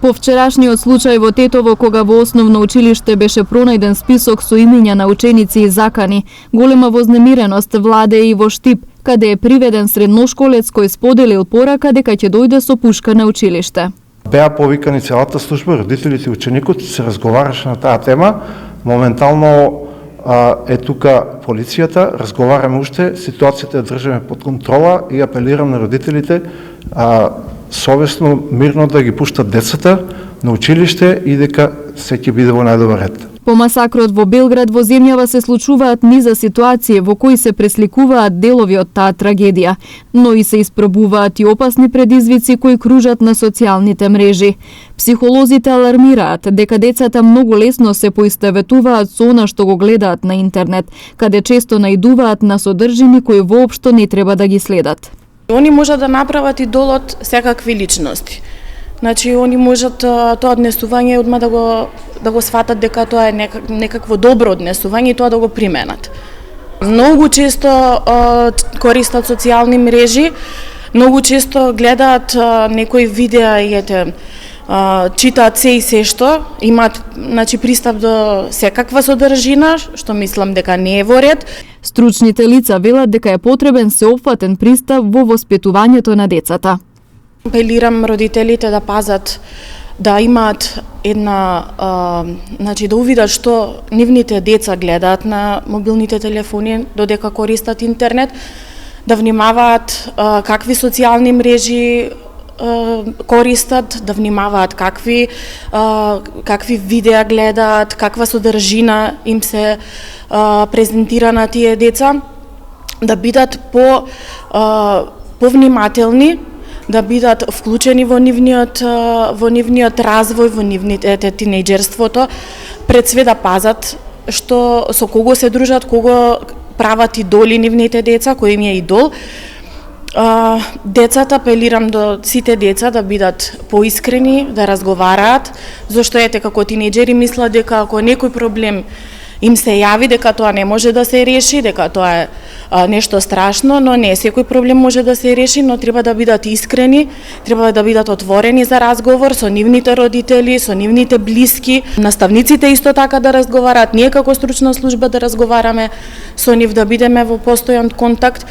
По вчерашниот случај во Тетово, кога во основно училиште беше пронајден список со имиња на ученици и закани, голема вознемиреност владе и во Штип, каде е приведен средношколец кој споделил порака дека ќе дојде со пушка на училиште. Беа повикани целата служба, родителите и ученикот, се разговараше на таа тема. Моментално е тука полицијата, разговараме уште, ситуацијата ја држиме под контрола и апелирам на родителите совесно, мирно да ги пуштат децата на училиште и дека се ќе биде во најдобар ред. По масакрот во Белград во земјава се случуваат низа ситуации во кои се пресликуваат делови од таа трагедија, но и се испробуваат и опасни предизвици кои кружат на социјалните мрежи. Психолозите алармираат дека децата многу лесно се поистоветуваат со она што го гледаат на интернет, каде често наидуваат на содржини кои воопшто не треба да ги следат. Они можат да направат идол од секакви личности. Значи, они можат тоа однесување одма да го сватат дека тоа е некакво добро однесување и тоа да го применат. Многу често користат социјални мрежи, многу често гледаат некои видеа и читаат се и се што, имаат пристап до секаква содржина, што мислам дека не е во ред. Стручните лица велат дека е потребен сеопфатен пристап во воспитувањето на децата. Апелирам родителите да пазат, да имаат да увидат што нивните деца гледаат на мобилните телефони додека користат интернет, да внимаваат какви социјални мрежи користат, да внимаваат какви видеа гледаат, каква содржина им се презентира на тие деца, да бидат повнимателни, да бидат вклучени во нивниот развој, во нивните тинејџерството, пред све да пазат со кого се дружат, кого прават идоли нивните деца, кој им е идол. Децата, апелирам до сите деца да бидат поискрени, да разговараат, зашто како тинејџери мислат дека ако некој проблем им се јави, дека тоа не може да се реши, дека тоа е нешто страшно, но не секој проблем може да се реши, но треба да бидат искрени, треба да бидат отворени за разговор со нивните родители, со нивните блиски, наставниците исто така да разговараат, ние како стручна служба да разговараме со нив, да бидеме во постојан контакт.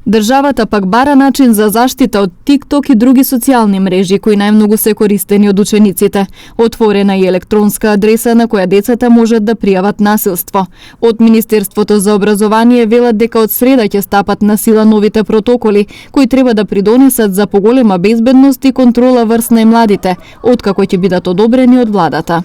Државата пак бара начин за заштита од TikTok и други социјални мрежи кои најмногу се користени од учениците. Отворена и електронска адреса на која децата можат да пријават насилство. Од Министерството за образование велат дека од среда ќе стапат на сила новите протоколи кои треба да придонесат за поголема безбедност и контрола врз најмладите, откако ќе бидат одобрени од владата.